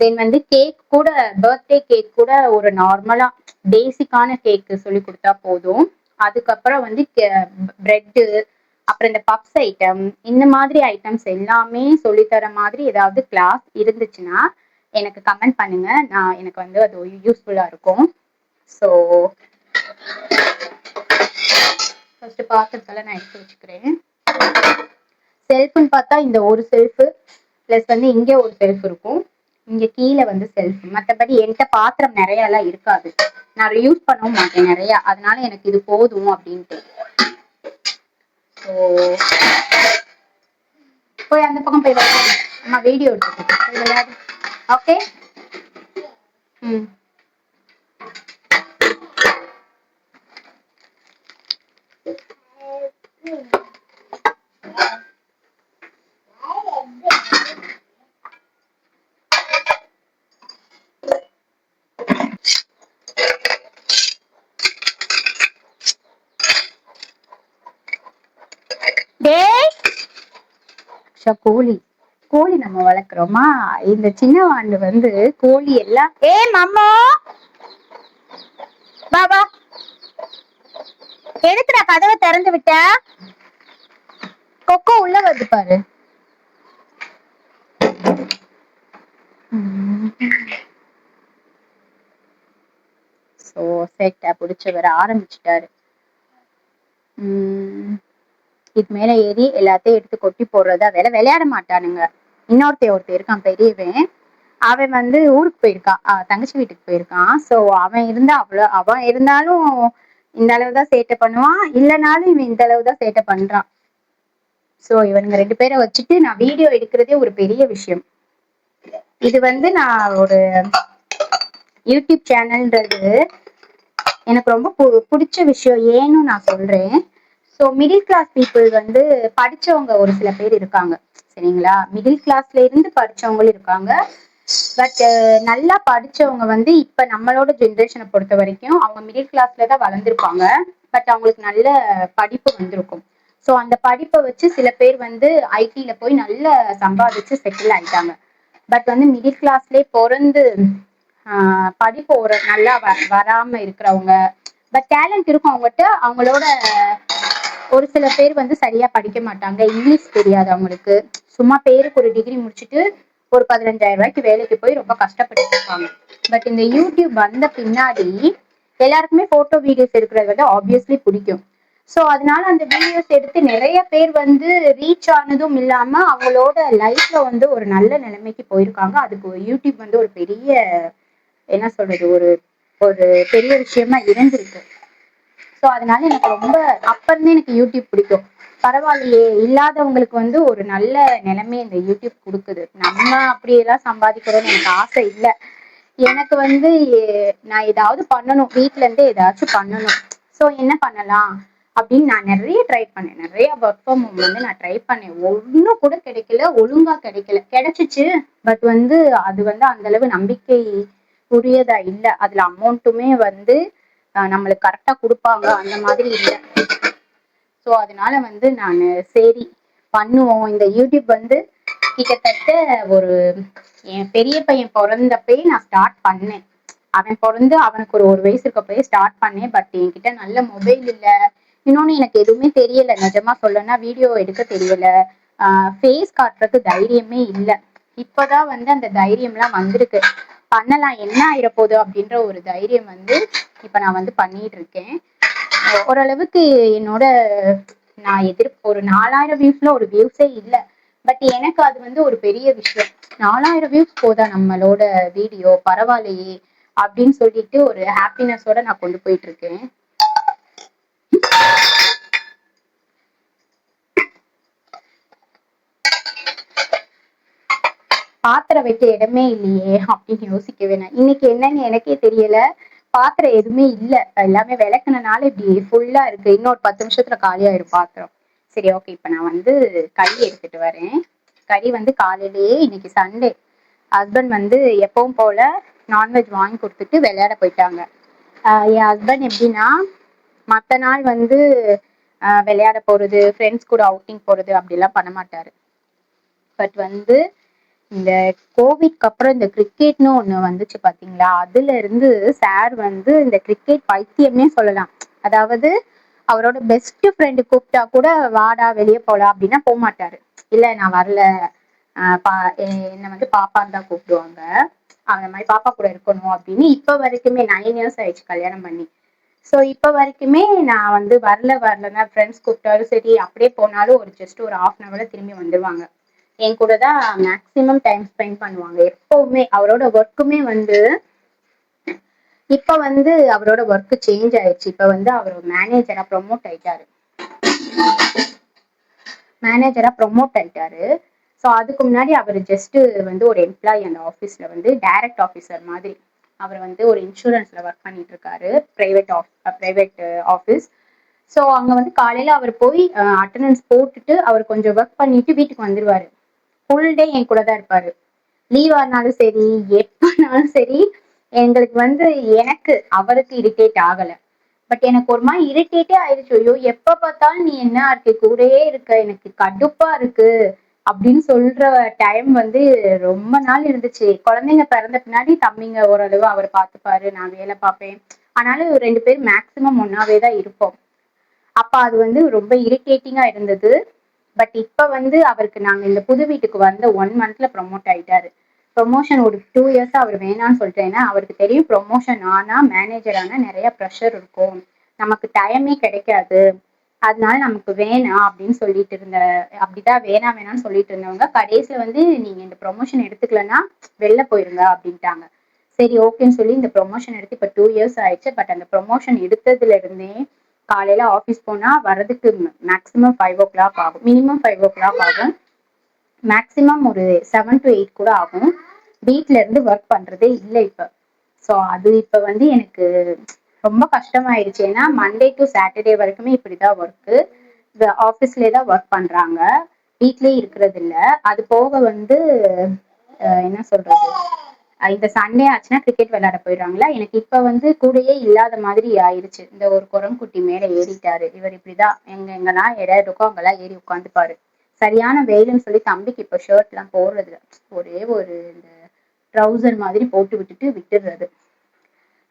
தென் வந்து கேக் கூட, பர்த்டே கேக் கூட ஒரு நார்மலா பேசிக்கான கேக் சொல்லி கொடுத்தா போதும். அதுக்கப்புறம் வந்து பிரெட்டு, அப்புறம் இந்த பப்ஸ் ஐட்டம், இந்த மாதிரி ஐட்டம்ஸ் எல்லாமே சொல்லித்தர மாதிரி ஏதாவது கிளாஸ் இருந்துச்சுன்னா எனக்கு கமெண்ட் பண்ணுங்க. எனக்கு வந்து அது யூஸ்ஃபுல்லா இருக்கும். ஸோ ஃபர்ஸ்ட் பாத்திரத்துல நான் எடுத்து வச்சுக்கிறேன். செல்ஃப்னு பார்த்தா இந்த ஒரு செல்ஃப் பிளஸ் வந்து இங்க ஒரு செல்ஃப் இருக்கும், இங்க கீழே வந்து செல்ஃப். மற்றபடி என்கிட்ட பாத்திரம் நிறைய எல்லாம் இருக்காது, நான் யூஸ் பண்ணவும் மாட்டேன் நிறைய. அதனால எனக்கு இது போதும் அப்படின்ட்டு. போய் அந்த பக்கம் போய் விளையாடு, அம்மா வீடியோ எடுத்துக்கிட்டு போய் விளையாடு. ஓகே. ம். கோழி கோழி நம்ம வளர்க்குறோமா, இந்த சின்ன வாண்டு வந்து கோழி எல்லாம் மம்மோ பாபா எதுக்குடா கதவை திறந்து விட்ட? கொக்கோ உள்ள வருது பாரு. சோ சேட்டை பிடிச்ச வர ஆரம்பிச்சுட்டாரு. இது மேல ஏறி எல்லாத்தையும் எடுத்து கொட்டி போடுறதா வேலை. விளையாட மாட்டானுங்க. ஒருத்தன் இருக்கான் பெரியவன். அவன் வந்து ஊருக்கு போயிருக்கான், தங்கச்சி வீட்டுக்கு போயிருக்கான். சோ அவன் இருந்தா அவன் இருந்தாலும் இந்த அளவுதான் சேட்டை பண்ணுவான், இல்லைனாலும் இவன் இந்த அளவுதான் சேட்டை பண்றான். சோ இவனுங்க 2 பேரை வச்சுட்டு நான் வீடியோ எடுக்கிறதே ஒரு பெரிய விஷயம். இது வந்து நான் ஒரு யூடியூப் சேனல்ன்றது எனக்கு ரொம்ப பிடிச்ச விஷயம். ஏன்னு நான் சொல்றேன். ஸோ மிடில் கிளாஸ் பீப்புள் வந்து படிச்சவங்க ஒரு சில பேர் இருக்காங்க, சரிங்களா? மிடில் கிளாஸ்ல இருந்து படிச்சவங்களும் இருக்காங்க. பட் நல்லா படிச்சவங்க வந்து இப்ப நம்மளோட ஜென்ரேஷனை பொறுத்த வரைக்கும் அவங்க மிடில் கிளாஸ்ல தான் வளர்ந்துருப்பாங்க. பட் அவங்களுக்கு நல்ல படிப்பு வந்திருக்கும். ஸோ அந்த படிப்பை வச்சு சில பேர் வந்து ஐடில போய் நல்ல சம்பாதிச்சு செட்டில் ஆயிட்டாங்க. பட் வந்து மிடில் கிளாஸ்லயே பிறந்து படிப்பு ஒரு நல்லா வராம இருக்கிறவங்க, பட் டேலண்ட் இருக்கும் அவங்ககிட்ட. அவங்களோட ஒரு சில பேர் வந்து சரியா படிக்க மாட்டாங்க, இங்கிலீஷ் தெரியாது அவங்களுக்கு. சும்மா பேருக்கு ஒரு டிகிரி முடிச்சுட்டு ஒரு 15,000 ரூபாய்க்கு வேலைக்கு போய் ரொம்ப கஷ்டப்பட்டு இருப்பாங்க. பட் இந்த யூடியூப் வந்த பின்னாடி எல்லாருக்குமே போட்டோ வீடியோஸ் எடுக்கிறது வந்து ஆப்வியஸ்லி பிடிக்கும். ஸோ அதனால அந்த வீடியோஸ் எடுத்து நிறைய பேர் வந்து ரீச் ஆனதும் இல்லாம அவங்களோட லைஃப்ல வந்து ஒரு நல்ல நிலைமைக்கு போயிருக்காங்க. அதுக்கு யூடியூப் வந்து ஒரு பெரிய, என்ன சொல்றது, ஒரு ஒரு பெரிய விஷயமா இருந்திருக்கு. ஸோ அதனால எனக்கு ரொம்ப அப்ப இருந்து எனக்கு யூடியூப் பிடிக்கும். பரவாயில்லையே, இல்லாதவங்களுக்கு வந்து ஒரு நல்ல நிலைமை இந்த யூடியூப் கொடுக்குது. நம்ம அப்படியெல்லாம் சம்பாதிக்கிறோம்னு எனக்கு ஆசை இல்லை. எனக்கு வந்து நான் ஏதாவது பண்ணணும், வீட்டுல இருந்து ஏதாச்சும் பண்ணணும். ஸோ என்ன பண்ணலாம் அப்படின்னு நான் நிறைய ட்ரை பண்ணேன். நிறைய ஒர்க் ஃப்ரம் ஹோம் வந்து நான் ட்ரை பண்ணேன். ஒன்னும் கூட கிடைக்கல, ஒழுங்கா கிடைக்கல. கிடைச்சிச்சு, பட் வந்து அது வந்து அந்த அளவு நம்பிக்கை உரியதா இல்லை. அதுல அமௌண்ட்டுமே வந்து நம்மளுக்கு கரெக்டா கொடுப்பாங்க அந்த மாதிரி இல்லை. ஸோ அதனால வந்து நான் சரி பண்ணுவோம். இந்த யூடியூப் வந்து கிட்டத்தட்ட ஒரு என் பெரிய பையன் பிறந்தப்பயே நான் ஸ்டார்ட் பண்ணேன். அவன் பிறந்து அவனுக்கு ஒரு வயசு இருக்கப்பயே ஸ்டார்ட் பண்ணேன். பட் என்கிட்ட நல்ல மொபைல் இல்லை. இன்னொன்னு எனக்கு எதுவுமே தெரியல. நிஜமா சொல்லணும்னா வீடியோ எடுக்க தெரியல, ஃபேஸ் காட்டுறதுக்கு தைரியமே இல்லை. இப்பதான் வந்து அந்த தைரியம்லாம் வந்திருக்கு. பண்ணலாம், என்ன ஆயிரப்போகுது அப்படின்ற ஒரு தைரியம் வந்து இப்ப நான் வந்து பண்ணிட்டு இருக்கேன். ஓரளவுக்கு என்னோட நான் ஒரு 4000 வியூஸ்ல ஒரு வியூஸே இல்லை. பட் எனக்கு அது வந்து ஒரு பெரிய விஷயம். 4000 வியூஸ் போதா நம்மளோட வீடியோ, பரவாயில்லையே அப்படின்னு சொல்லிட்டு ஒரு ஹாப்பினஸோட நான் கொண்டு போயிட்டு இருக்கேன். பாத்திரம் வைக்க இடமே இல்லையே அப்படின்னு யோசிக்க வேணாம். இன்னைக்கு என்னன்னு எனக்கே தெரியல, பாத்திரம் எதுவுமே இல்ல. எல்லாமே விளக்குனனால இப்படி ஃபுல்லா இருக்கு. இன்னொரு 10 நிமிஷத்துல காலியாயிரும் பாத்திரம். சரி, ஓகே. இப்ப நான் வந்து கறி எடுத்துட்டு வரேன். கறி வந்து காலையிலேயே, இன்னைக்கு சண்டே, ஹஸ்பண்ட் வந்து எப்பவும் போல நான்வெஜ் வாங்கி கொடுத்துட்டு விளையாட போயிட்டாங்க. என் ஹஸ்பண்ட் எப்படின்னா மத்த நாள் வந்து விளையாட போறது, ஃப்ரெண்ட்ஸ் கூட அவுட்டிங் போறது அப்படிலாம் பண்ண மாட்டாரு. பட் வந்து இந்த கோவிட்க்கு அப்புறம் இந்த கிரிக்கெட்னு ஒண்ணு வந்துச்சு பாத்தீங்களா, அதுல இருந்து சார் வந்து இந்த கிரிக்கெட் பைத்தியம்னே சொல்லலாம். அதாவது அவரோட பெஸ்ட் ஃப்ரெண்டு கூப்பிட்டா கூட வாடா வெளியே போலாம் அப்படின்னா போக மாட்டாரு. இல்ல நான் வரல, என்ன வந்து பாப்பான்னு தான் கூப்பிடுவாங்க. அந்த மாதிரி பாப்பா கூட இருக்கணும் அப்படின்னு இப்ப வரைக்குமே 9 இயர்ஸ் ஆயிடுச்சு கல்யாணம் பண்ணி. சோ இப்ப வரைக்குமே நான் வந்து வரலன்னா ஃப்ரெண்ட்ஸ் கூப்பிட்டாலும் சரி, அப்படியே போனாலும் ஒரு ஜஸ்ட் ஒரு 1/2 hour திரும்பி வந்துருவாங்க. என் கூட தான் மேக்சிமம் டைம் ஸ்பெண்ட் பண்ணுவாங்க எப்பவுமே. அவரோட ஒர்க்குமே வந்து இப்ப வந்து அவரோட ஒர்க் சேஞ்ச் ஆயிடுச்சு. இப்ப வந்து அவர் மேனேஜரா ப்ரொமோட் ஆயிட்டாரு. ஸோ அதுக்கு முன்னாடி அவர் ஜஸ்ட் வந்து ஒரு எம்ப்ளாயி. அந்த ஆஃபீஸ்ல வந்து டைரக்ட் ஆஃபீஸர் மாதிரி. அவர் வந்து ஒரு இன்சூரன்ஸ்ல ஒர்க் பண்ணிட்டு இருக்காரு, பிரைவேட் ஆஃபீஸ். ஸோ அங்க வந்து காலையில அவர் போய் அட்டண்டன்ஸ் போட்டுட்டு அவர் கொஞ்சம் ஒர்க் பண்ணிட்டு வீட்டுக்கு வந்துருவாரு. ஃபுல் டே என் கூட தான் இருப்பாரு. லீவ் ஆனாலும் சரி, எப்பனாலும் சரி. எங்களுக்கு வந்து எனக்கு அவருக்கு இரிட்டேட் ஆகல, பட் எனக்கு ஒரு மாதிரி இரிட்டேட்டே ஆயிடுச்சு. ஐயோ, எப்ப பார்த்தாலும் நீ என்ன இருக்கு கூடயே இருக்க, எனக்கு கடுப்பா இருக்கு அப்படின்னு சொல்ற டைம் வந்து ரொம்ப நாள் இருந்துச்சு. குழந்தைங்க பிறந்த பின்னாடி தம்பிங்க ஓரளவு அவர் பார்த்துப்பாரு, நான் வேலை பார்ப்பேன். ஆனாலும் 2 பேர் மேக்சிமம் ஒன்னாவே தான் இருப்போம். அப்ப அது வந்து ரொம்ப இரிட்டேட்டிங்கா இருந்தது. பட் இப்ப வந்து அவருக்கு நாங்க இந்த புது வீட்டுக்கு வந்த 1 monthல ப்ரொமோட் ஆயிட்டாரு. ப்ரொமோஷன் ஒரு 2 இயர்ஸா அவர் வேணான்னு சொல்லிட்டு, ஏன்னா அவருக்கு தெரியும் ப்ரொமோஷன் ஆனா மேனேஜர் ஆனா நிறைய ப்ரெஷர் இருக்கும், நமக்கு டைமே கிடைக்காது அதனால நமக்கு வேணாம் அப்படின்னு சொல்லிட்டு இருந்த, அப்படிதான் வேணாம்னு சொல்லிட்டு இருந்தவங்க கடைசியில வந்து நீங்க இந்த ப்ரொமோஷன் எடுத்துக்கலன்னா வெளில போயிருங்க அப்படின்ட்டாங்க. சரி ஓகேன்னு சொல்லி இந்த ப்ரொமோஷன் எடுத்து இப்ப 2 இயர்ஸ் ஆயிடுச்சு. பட் அந்த ப்ரொமோஷன் எடுத்ததுல இருந்தே காலையில ஆபீஸ் போனா வர்றதுக்கு மேக்ஸிமம் 5 o'clock ஆகும், மினிமம் 5 o'clock ஆகும், மேக்ஸிமம் ஒரு 7 to 8 கூட ஆகும். வீட்ல இருந்து ஒர்க் பண்றதே இல்லை இப்ப. ஸோ அது இப்ப வந்து எனக்கு ரொம்ப கஷ்டமாயிடுச்சு. ஏன்னா மண்டே டு சாட்டர்டே வரைக்குமே இப்படிதான் ஒர்க்கு, ஆபீஸ்லயே தான் ஒர்க் பண்றாங்க, வீட்லயே இருக்கிறது இல்ல. அது போக வந்து என்ன சொல்றது, இந்த சண்டே ஆச்சுன்னா கிரிக்கெட் விளையாட போயிடுறாங்களா. எனக்கு இப்ப வந்து கூடயே இல்லாத மாதிரி ஆயிடுச்சு. இந்த ஒரு குரங்குட்டி மேல ஏறிட்டாரு. இவர் இப்படிதான் எங்கன்னா இடம் இருக்கோ அங்கெல்லாம் ஏறி உட்காந்துப்பாரு. சரியான வெயிலுன்னு சொல்லி தம்பிக்கு இப்ப ஷர்ட் எல்லாம் போடுறது, ஒரே ஒரு இந்த ட்ரௌசர் மாதிரி போட்டு விட்டுட்டு விட்டுடுறது.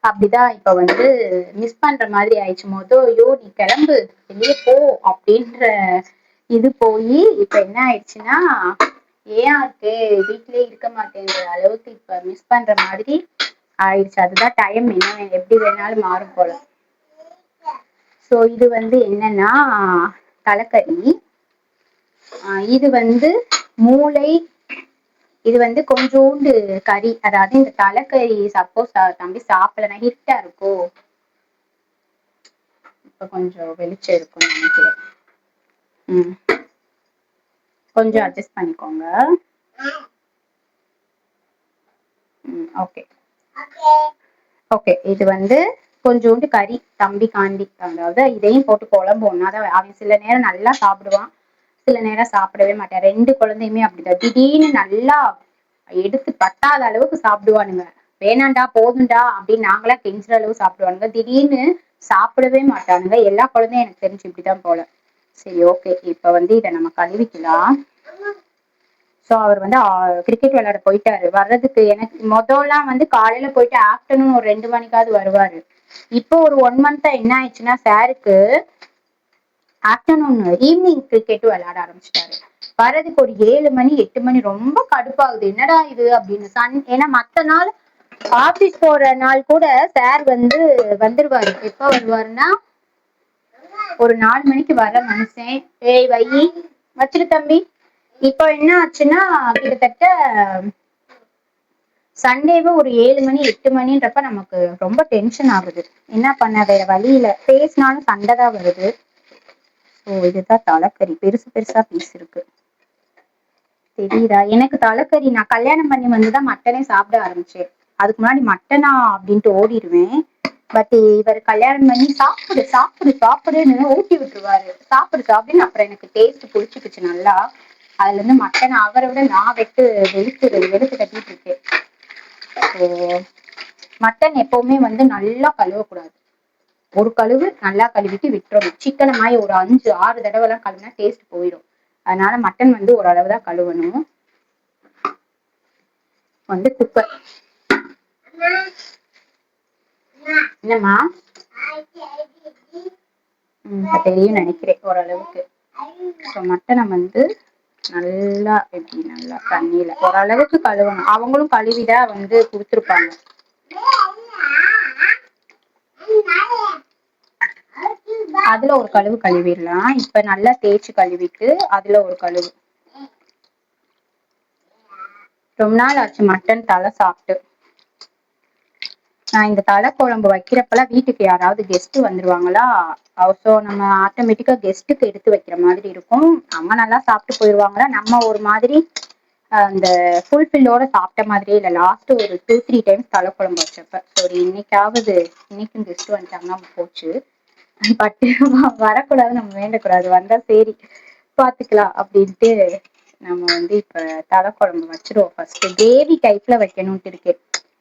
அப்படிதான் இப்ப வந்து மிஸ் பண்ற மாதிரி ஆயிடுச்சு. ஐயோ நீ கிளம்பு வெளியே போ அப்படின்ற இது போய் இப்ப என்ன ஆயிடுச்சுன்னா ஏன் இருக்கு வீட்லயே இருக்க மாட்டேங்கிற அளவுக்கு இப்ப மிஸ் பண்ற மாதிரி ஆயிடுச்சு. அதுதான் டைம் என்ன எப்படி வேணாலும் மாறும் போல. சோ இது வந்து என்னன்னா தலைக்கறி, இது வந்து மூளை, இது வந்து கொஞ்சோண்டு கறி. அதாவது இந்த தலைக்கறி சப்போஸ் தம்பி சாப்பிடலன்னா ஹிட்டா இருக்கும், இப்ப கொஞ்சம் வெளிச்சம் இருக்கும்னு நினைக்கிறேன். கொஞ்சம் அட்ஜஸ்ட் பண்ணிக்கோங்க. Okay okay. இது வந்து கொஞ்சோண்டு கறி தம்பி காண்டி, அதாவது இதையும் போட்டு குழம்பு ஒன்னாதான். அவன் சில நேரம் நல்லா சாப்பிடுவான், சில நேரம் சாப்பிடவே மாட்டேன். 2 குழந்தையுமே அப்படிதான். திடீர்னு நல்லா எடுத்து பத்தாத அளவுக்கு சாப்பிடுவானுங்க, வேணாண்டா போதுண்டா அப்படின்னு நாங்களா கெஞ்சுற அளவு சாப்பிடுவானுங்க. திடீர்னு சாப்பிடவே மாட்டானுங்க. எல்லா குழந்தையும் எனக்கு தெரிஞ்சு இப்படிதான் போல. சரி ஓகே, இப்ப வந்து இதை நம்ம கழுவிக்கலாம். சோ அவர் வந்து கிரிக்கெட் விளையாட போயிட்டாரு. வர்றதுக்கு எனக்கு மொதல்லாம் வந்து காலையில போயிட்டு ஆஃப்டர்நூன் ஒரு 2 மணிக்காவது வருவாரு. இப்போ ஒரு 1 மந்த்தா என்ன ஆயிடுச்சுன்னா சாருக்கு ஆஃப்டர்நூன் ஈவினிங் கிரிக்கெட் விளையாட ஆரம்பிச்சிட்டாரு. வர்றதுக்கு ஒரு 7 மணி 8 மணி. ரொம்ப கடுப்பாகுது, என்னடா இது அப்படின்னு. ஏன்னா மத்த நாள் ஆபீஸ் போற நாள் கூட சார் வந்து வந்துருவாரு. எப்ப வருவாருன்னா ஒரு 4 மணிக்கு வர மனுஷன். ஏய் வை வச்சிரு தம்பி. இப்போ என்ன ஆச்சுன்னா கிட்டத்தட்ட சண்டேவும் ஒரு 7 மணி 8 மணின்றப்ப நமக்கு ரொம்ப டென்ஷன் ஆகுது. என்ன பண்ண, வேற வழியில பேசினாலும் சண்டைதான் வருது. ஓ இதுதான் தலைக்கறி, பெருசு பெருசா பீஸ் இருக்கு தெரியுதா எனக்கு. தலைக்கறி நான் கல்யாணம் பண்ணி வந்துதான் மட்டனே சாப்பிட ஆரம்பிச்சேன். அதுக்கு முன்னாடி மட்டனா அப்படின்ட்டு ஓடிடுவேன். பட் இவர் கல்யாணம் பண்ணி சாப்பிடு சாப்பிடு சாப்பிடுன்னு ஊட்டி விட்டுருவாரு. சாப்பிடு சாப்பிடுன்னு. அப்புறம் எனக்கு டேஸ்ட் பிடிச்சிக்கிச்சு நல்லா. அதுல இருந்து மட்டன் அவரை விட நான் வெளுத்து கட்டிட்டு இருக்கேன். மட்டன் எப்பவுமே வந்து நல்லா கழுவக்கூடாது. ஒரு கழுவு நல்லா கழுவிட்டு விட்டுறணும். சிக்கனை மாதிரி ஒரு 5 6 தடவை எல்லாம் கழுவினா டேஸ்ட் போயிடும். அதனால மட்டன் வந்து ஓரளவு தான் கழுவணும். வந்து குக்கர் என்னம்மா தெரியும் நினைக்கிறேன் ஓரளவுக்கு. மட்டனை வந்து நல்லா எப்படி நல்லா தண்ணியில ஓரளவுக்கு கழுவணும். அவங்களும் கழுவிதான் வந்து கொடுத்துருப்பாங்க. அதுல ஒரு கழுவு கழுவிடலாம். இப்ப நல்லா தேய்ச்சி கழுவிட்டு அதுல ஒரு கழுவு. ரொம்ப நாள் ஆச்சு மட்டன் தலை சாப்பிட்டு. நான் இந்த தலை குழம்பு வைக்கிறப்பெல்லாம் வீட்டுக்கு யாராவது கெஸ்ட் வந்துருவாங்களா, ஸோ நம்ம ஆட்டோமேட்டிக்கா கெஸ்ட்டுக்கு எடுத்து வைக்கிற மாதிரி இருக்கும். அவங்க நல்லா சாப்பிட்டு போயிடுவாங்களா, நம்ம ஒரு மாதிரி அந்த ஃபுல்ஃபில்லோட சாப்பிட்ட மாதிரியே இல்லை. லாஸ்ட் ஒரு 2 3 டைம்ஸ் தலை குழம்பு வச்சப்ப சரி இன்னைக்காவது, இன்னைக்கும் கெஸ்ட் வந்துட்டாங்கன்னா போச்சு. பட் வரக்கூடாது, நம்ம வேண்டக்கூடாது, வந்தா சரி பாத்துக்கலாம் அப்படின்ட்டு நம்ம வந்து இப்ப தலை குழம்பு வச்சிருவோம். ஃபர்ஸ்ட் கிரேவி டைப்ல வைக்கணும்ட்டு இருக்கேன்.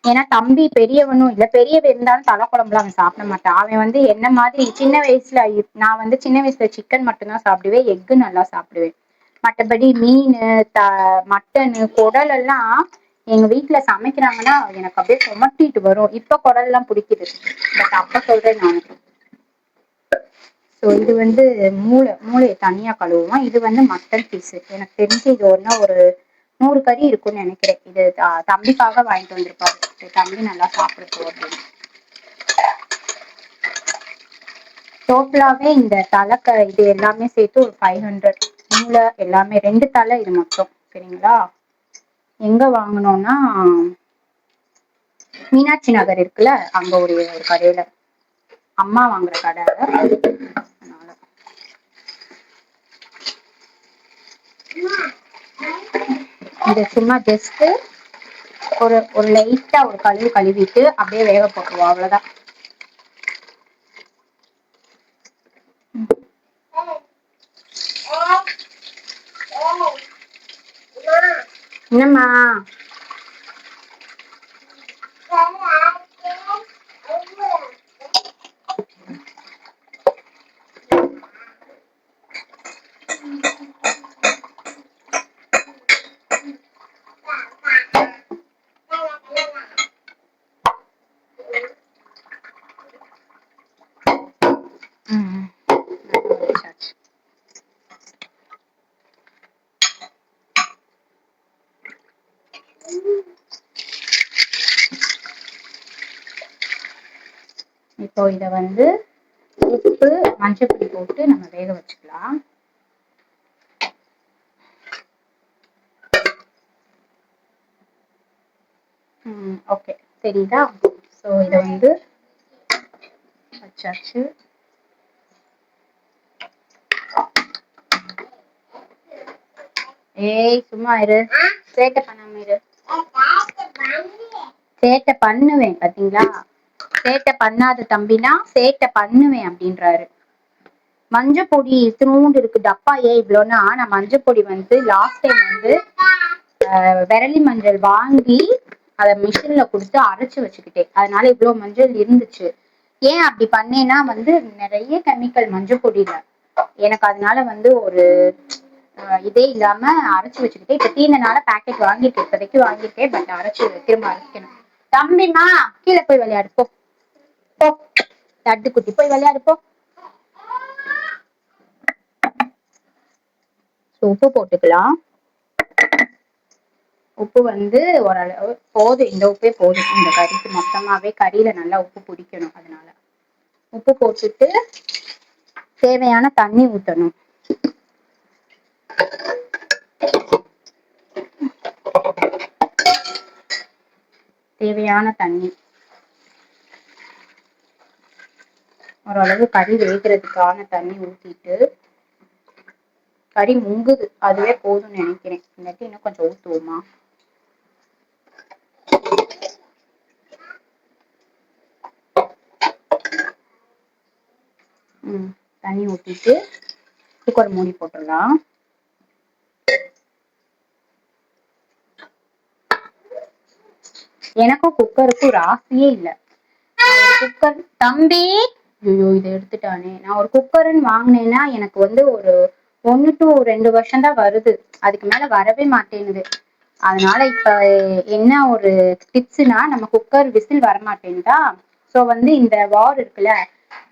ஏன்னா தம்பி பெரியவனும் இல்ல, பெரியவ இருந்தாலும் தலை குழம்புல அவன் சாப்பிட மாட்டான். அவன் வந்து என்ன மாதிரி சின்ன வயசுல, நான் வந்து சின்ன வயசுல சிக்கன் மட்டும்தான் சாப்பிடுவேன், எக்கு நல்லா சாப்பிடுவேன். மற்றபடி மீன் மட்டனு குடல் எல்லாம் எங்க வீட்டுல சமைக்கிறாங்கன்னா எனக்கு அப்படியே சுமட்டிட்டு வரும். இப்ப குடல் எல்லாம் பிடிக்குது, பட் அப்ப சொல்றேன் நான். ஸோ இது வந்து மூளையை தனியா கழுவுவோம். இது வந்து மட்டன் பீஸ். எனக்கு தெரிஞ்சு இது ஒன்னா ஒரு 100 கறி இருக்கும்னு நினைக்கிறேன். இது தம்பிக்காக வாங்கிட்டு வந்திருப்பாரு, தம்பி நல்லா சாப்பிடுவோம் அப்படின்னு. டோட்டலாவே இந்த தலை இது எல்லாமே சேர்த்து ஒரு 500. மூளை எல்லாமே 2 தலை இது மொத்தம். சரிங்களா? எங்க வாங்கணும்னா மீனாட்சி நகர் இருக்குல்ல, அங்க ஒரு கடையில, அம்மா வாங்குற கடை. இது சும்மா ஜஸ்ட் ஒரு லைட்டா ஒரு கழுவிட்டு அப்படியே வேக போட்டுருவோம், அவ்வளவுதான். என்னம்மா? இப்போ இத வந்து உப்பு மஞ்சப்பொடி போட்டு நம்ம வேக வச்சுக்கலாம். ஓகே, தெரியுதா? ஸோ இதை வந்து வச்சாச்சு. ஏய் சும்மா இரு, சேட்டை பண்ணாம இரு. சேட்டை பண்ணுவேன் பாத்தீங்களா? சேட்டை பண்ணாத தம்பினா சேட்டை பண்ணுவேன் அப்படின்றாரு. மஞ்சப்பொடி இத்தினூண்டு இருக்கு டப்பா. ஏன் இவ்வளோன்னா, நான் மஞ்சப்பொடி வந்து லாஸ்ட் டைம் வந்து விரலி மஞ்சள் வாங்கி அதை மிஷின்ல கொடுத்து அரைச்சு வச்சுக்கிட்டேன். அதனால இவ்வளவு மஞ்சள் இருந்துச்சு. ஏன் அப்படி பண்ணேன்னா வந்து நிறைய கெமிக்கல் மஞ்சள் பொடியில. எனக்கு அதனால வந்து ஒரு இதே இல்லாம அரைச்சு வச்சுக்கிட்டேன். இப்ப தீர்ந்தனால பேக்கெட் வாங்கிட்டு இப்போதைக்கு வாங்கிட்டேன். பட் அரைச்சு திரும்ப அரைக்கணும். தம்பிமா கீழே போய் விளையாடு போ. லட்டு குட்டி போய் விளையாடு போ. உப்பு போட்டுக்கலாம். உப்பு வந்து ஓரளவு போதும், இந்த உப்பே போதும். இந்த கறிக்கு மொத்தமாவே கறியில நல்லா உப்பு பிடிக்கணும். அதனால உப்பு போட்டுட்டு தேவையான தண்ணி ஊற்றணும். தேவையான தண்ணி ஓரளவு கறி வேகிறதுக்கான தண்ணி ஊற்றிட்டு, கறி முங்குது அதுவே போதும்னு நினைக்கிறேன். இல்லாட்டி இன்னும் கொஞ்சம் ஊற்றுவோமா? தண்ணி ஊற்றிட்டு குக்கர் மூடி போட்டுடலாம். எனக்கும் குக்கருக்கும் ராசியே இல்லை. குக்கர் தம்பி, ஐயோ இதை எடுத்துட்டானே. நான் ஒரு குக்கர்ன்னு வாங்கினேன்னா எனக்கு வந்து ஒரு 1 to 2 வருஷம் தான் வருது. அதுக்கு மேல வரவே மாட்டேங்குது. அதனால இப்ப என்ன ஒரு டிப்ஸ்னா, நம்ம குக்கர் விசில் வர மாட்டேங்குதா. ஸோ வந்து இந்த வார் இருக்குல்ல,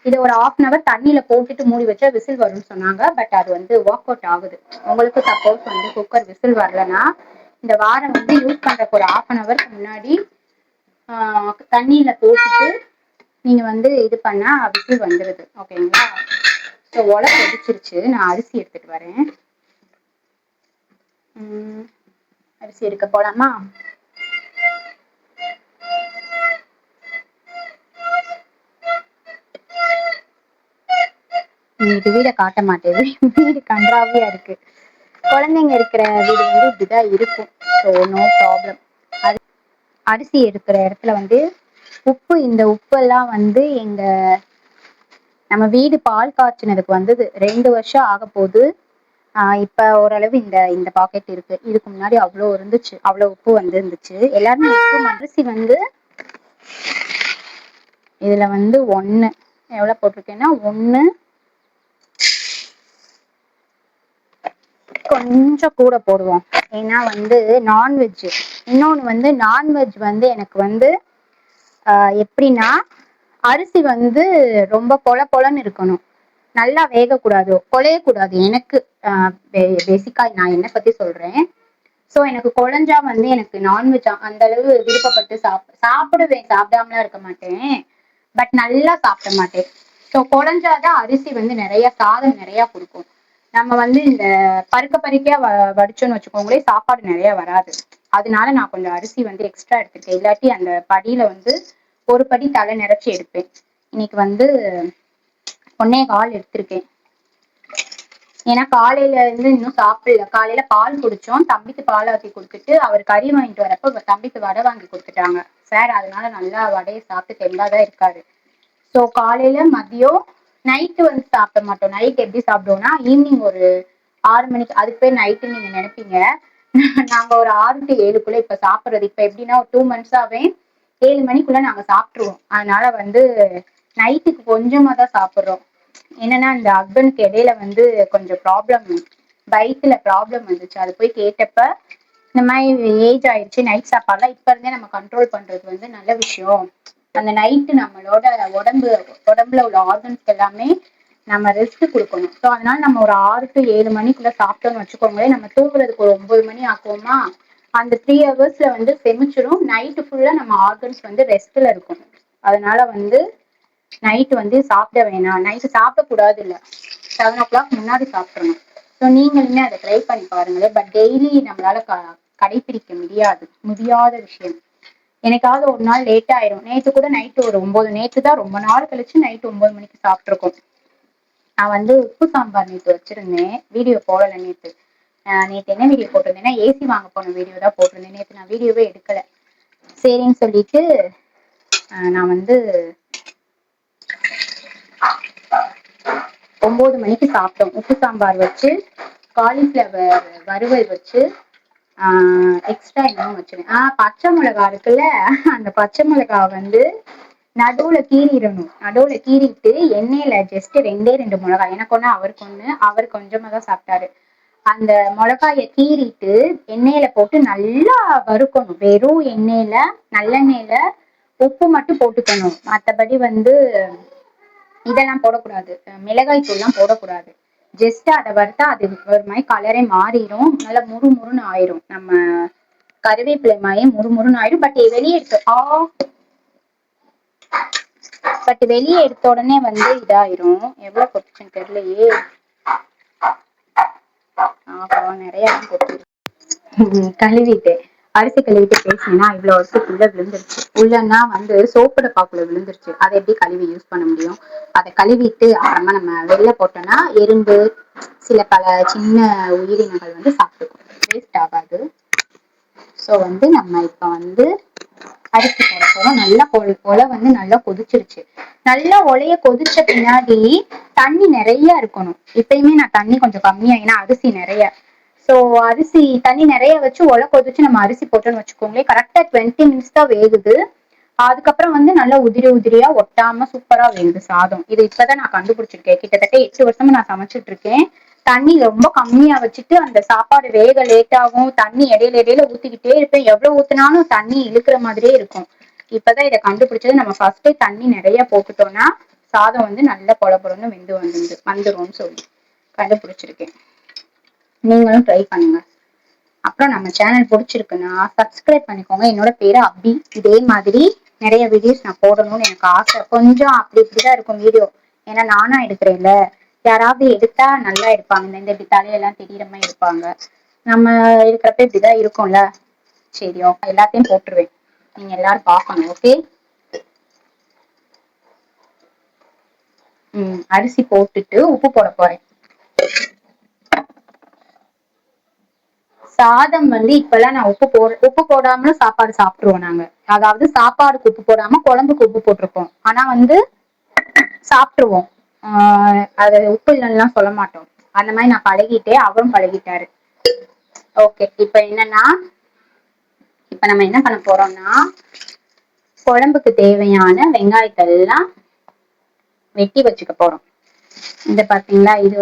இதை ஒரு 1/2 hour தண்ணியில போட்டுட்டு மூடி வச்சா விசில் வரும்னு சொன்னாங்க. பட் அது வந்து ஒர்க் அவுட் ஆகுது. உங்களுக்கு சப்போஸ் வந்து குக்கர் விசில் வரலன்னா, இந்த வாரம் வந்து யூஸ் பண்றதுக்கு ஒரு 1/2 hour முன்னாடி தண்ணியில போட்டுட்டு நீங்க வந்து இது பண்ணா விசில் வந்துருது. ஓகேங்களா? ஸோ உலை கொதிச்சிருச்சு. நான் அரிசி எடுத்துட்டு வரேன். அரிசி எடுக்க போலாமா? இன்னைக்கு வீடை காட்ட மாட்டேது. வீடு கன்றாவியா இருக்கு. குழந்தைங்க இருக்கிற வீடு வந்து இப்படிதான் இருக்கும். So no problem. அரிசி எடுக்கிற இடத்துல வந்து உப்பு, இந்த உப்பெல்லாம் வந்து நம்ம வீடு பால் காய்ச்சினதுக்கு வந்தது 2 வருஷம் ஆக போகுது. இப்ப ஓரளவு இந்த பாக்கெட் இருக்கு. இதுக்கு முன்னாடி அவ்வளோ இருந்துச்சு, அவ்வளோ உப்பு வந்து இருந்துச்சு. எல்லாருமே உப்பு. அரிசி வந்து இதுல வந்து 1 எவ்வளவு போட்டிருக்கேன்னா 1 கொஞ்சம் கூட போடுவோம். ஏன்னா வந்து நான்வெஜ். இன்னொன்னு வந்து நான்வெஜ் வந்து எனக்கு வந்து எப்படின்னா, அரிசி வந்து ரொம்ப பொலன்னு இருக்கணும். நல்லா வேகக்கூடாது, குழையக்கூடாது. எனக்கு பேசிக்கா நான் என்ன பத்தி சொல்றேன். ஸோ எனக்கு குழஞ்சா வந்து எனக்கு நான்வெஜ் அந்த அளவு விருப்பப்பட்டு சாப்பிடுவேன். சாப்பிடாமலாம் இருக்க மாட்டேன். பட் நல்லா சாப்பிட மாட்டேன். ஸோ குழஞ்சாதான் அரிசி வந்து நிறைய சாதம் நிறைய கொடுக்கும். நம்ம வந்து இந்த பருக்க வடிச்சோன்னு வச்சுக்கோங்களேன், சாப்பாடு நிறைய வராது. அதனால நான் கொஞ்சம் அரிசி வந்து எக்ஸ்ட்ரா எடுத்துருக்கேன். இல்லாட்டி அந்த படியில வந்து ஒரு படி தலை நிறைச்சி எடுப்பேன். இன்னைக்கு வந்து 1.25 எடுத்திருக்கேன். ஏன்னா காலையில இருந்து இன்னும் சாப்பிடல. காலையில பால் குடிச்சோம், தம்பிக்கு பால் ஆத்தி கொடுத்துட்டு அவர் கறி வாங்கிட்டு வரப்ப தம்பிக்கு வடை வாங்கி கொடுத்துட்டாங்க சார். அதனால நல்லா வடையை சாப்பிட்டு தெம்பாதான் இருக்காரு. ஸோ காலையில மதியம் நைட்டு வந்து சாப்பிட மாட்டோம். நைட் எப்படி சாப்பிடுவோம்னா ஈவினிங் ஒரு 6 மணிக்கு. அதுக்கு பேர் நைட்டு நீங்க நினைப்பீங்க. நாங்க ஒரு 6 to 7க்குள்ள இப்ப சாப்பிடுறது. இப்ப எப்படின்னா ஒரு 2 months-ஆவே 7 மணிக்குள்ள நாங்க சாப்பிட்டுருவோம். அதனால வந்து நைட்டுக்கு கொஞ்சமா தான் சாப்பிடுறோம். என்னன்னா இந்த ஹஸ்பண்டுக்கு இடையில வந்து கொஞ்சம் வயிற்றுல ப்ராப்ளம் வந்துச்சு. அது போய் கேட்டப்ப இந்த மாதிரி ஏஜ் ஆயிடுச்சு, நைட் சாப்பாடுலாம் இப்ப இருந்தே நம்ம கண்ட்ரோல் பண்றது வந்து நல்ல விஷயம். அந்த நைட்டு நம்மளோட உடம்புல உள்ள ஆர்கன்ஸ்க்கு எல்லாமே நம்ம ரெஸ்ட் கொடுக்கணும். ஸோ அதனால நம்ம ஒரு 6 to 7 மணிக்குள்ள சாப்பிட்டோம்னு வச்சுக்கோங்களேன், நம்ம தூங்குறதுக்கு ஒரு 9 மணி ஆக்குவோமா, அந்த 3 hours வந்து செமிச்சிடும். நைட்டு ஃபுல்லா நம்ம ஆர்கன்ஸ் வந்து ரெஸ்ட்ல இருக்கும். அதனால வந்து நைட்டு வந்து சாப்பிட வேணாம். நைட்டு சாப்பிடக்கூடாது, இல்ல 7 o'clock முன்னாடி சாப்பிடணும். ஸோ நீங்களுமே அதை ட்ரை பண்ணி பாருங்களேன். பட் டெய்லி நம்மளால கடைபிடிக்க முடியாத விஷயம். எனக்காவது ஒரு நாள் லேட் ஆயிரும். நேற்று கூட நைட்டு ஒரு 9, நேற்று தான் ரொம்ப நாள் கழிச்சு நைட்டு 9 மணிக்கு சாப்பிட்டுருக்கோம். நான் வந்து உப்பு சாம்பார் நேற்று வச்சிருந்தேன், வீடியோ போடல. நேற்று என்ன வீடியோ போட்டிருந்தேன்னா ஏசி வாங்க போன வீடியோ தான் போட்டிருந்தேன். நேற்று நான் வீடியோவே எடுக்கல. சரின்னு சொல்லிட்டு நான் வந்து 9 மணிக்கு சாப்பிட்டோம். உப்பு சாம்பார் வச்சு காலிஃபிளவர் வறுவல் வச்சு எக்ஸ்ட்ரா இன்னும் வச்சிருக்கேன். பச்சை மிளகா இருக்குல்ல, அந்த பச்சை மிளகா வந்து நடுவுல கீறிடணும். நடுவுல கீறிட்டு எண்ணெயில ஜஸ்ட் 2 மிளகாய், எனக்கு ஒண்ணு அவருக்கு ஒண்ணு, அவர் கொஞ்சமா தான் சாப்பிட்டாரு. அந்த மிளகாய கீறிட்டு எண்ணெயில போட்டு நல்லா வறுக்கணும். வெறும் எண்ணெயில, நல்லெண்ணெயில உப்பு மட்டும் போட்டுக்கணும். மற்றபடி வந்து இதெல்லாம் போடக்கூடாது, மிளகாய் தூள்லாம் போடக்கூடாது. ஜஸ்ட் அதை வறுத்தா அது ஒரு மாதிரி கலரே மாறிடும், நல்லா முறுமுறுன்னு ஆயிரும். நம்ம கருவேப்பிலை மாயே முறுமுறுன்னு ஆயிடும். வெளியே எடுத்த உடனே வந்து இதாயிரும். எவ்வளவு கொட்டுச்சுன்னு தெரியலையே. நிறைய கொட்டு. கழுவிட்டு அரிசி கழுவிட்டு பேசினா இவ்வளவு வருஷத்துக்கு உள்ள விழுந்துருச்சு. உள்ளன்னா வந்து சோப்பு டப்பாக்குள்ள விழுந்துருச்சு. அதை எப்படி கழுவி யூஸ் பண்ண முடியும்? அதை கழுவிட்டு அப்புறமா நம்ம வெளில போட்டோம்னா எறும்பு, சில பல சின்ன உயிரினங்கள் வந்து சாப்பிட்டுக்கும், வேஸ்ட் ஆகாது. ஸோ வந்து நம்ம இப்ப வந்து அரிசி போட போறோம். நல்லா ஒலை வந்து நல்லா கொதிச்சிருச்சு. நல்லா ஒலைய கொதிச்ச பின்னாடி தண்ணி நிறைய இருக்கணும். இப்பயுமே நான் தண்ணி கொஞ்சம் கம்மியா, ஏன்னா அரிசி நிறைய. ஸோ அரிசி தண்ணி நிறைய வச்சு ஒலை கொதிச்சு நம்ம அரிசி போட்டோன்னு வச்சுக்கோங்களேன், கரெக்டா 20 minutes தான் வேகுது. அதுக்கப்புறம் வந்து நல்லா உதிரியா ஒட்டாம சூப்பரா வேகுது சாதம். இது இப்பதான் நான் கண்டுபிடிச்சிருக்கேன். கிட்டத்தட்ட 8 வருஷமா நான் சமைச்சிட்டு இருக்கேன். தண்ணி ரொம்ப கம்மியா வச்சுட்டு அந்த சாப்பாடு வேக லேட் ஆகும். தண்ணி இடையில ஊத்திக்கிட்டே இருப்பேன். எவ்வளவு ஊத்தினாலும் தண்ணி இழுக்கிற மாதிரியே இருக்கும். இப்பதான் இதை கண்டுபிடிச்சது. நம்ம ஃபர்ஸ்டே தண்ணி நிறைய போட்டுட்டோம்னா சாதம் வந்து நல்ல பொலன்னு வந்துரும்னு சொல்லி கண்டுபிடிச்சிருக்கேன். நீங்களும் ட்ரை பண்ணுங்க. அப்புறம் நம்ம சேனல் பிடிச்சிருக்குன்னா சப்ஸ்கிரைப் பண்ணிக்கோங்க. என்னோட பேரு அபி. இதே மாதிரி நிறைய வீடியோஸ் நான் போடணும்னு எனக்கு ஆசை. கொஞ்சம் அப்படி இப்படிதான் இருக்கும் வீடியோ, ஏன்னா நானா எடுக்கிறேன்ல. யாராவது எடுத்தா நல்லா எடுப்பாங்க, இந்த இப்படி தலையெல்லாம் தெரியுற மாதிரி இருப்பாங்க. நம்ம இருக்கிறப்ப இப்படிதான் இருக்கும்ல. சரியோ, எல்லாத்தையும் போட்டுருவேன், நீங்க எல்லாரும் பாக்கணும். ஓகே. அரிசி போட்டுட்டு உப்பு போட போறேன். சாதம் வந்து இப்பெல்லாம் நான் உப்பு போடாமலும் சாப்பாடு சாப்பிட்டுருவோம் நாங்க. அதாவது சாப்பாடுக்கு உப்பு போடாம குழம்புக்கு உப்பு போட்டிருப்போம். ஆனா வந்து சாப்பிட்டுருவோம். அது உப்பு இல்லைன்னா சொல்ல மாட்டோம். அந்த மாதிரி நான் பழகிட்டேன், அவரும் பழகிட்டாரு. ஓகே. இப்ப நம்ம என்ன பண்ண போறோம்னா, குழம்புக்கு தேவையான வெங்காயத்தை எல்லாம் வெட்டி வச்சுக்க போறோம். இந்த பாத்தீங்களா, இது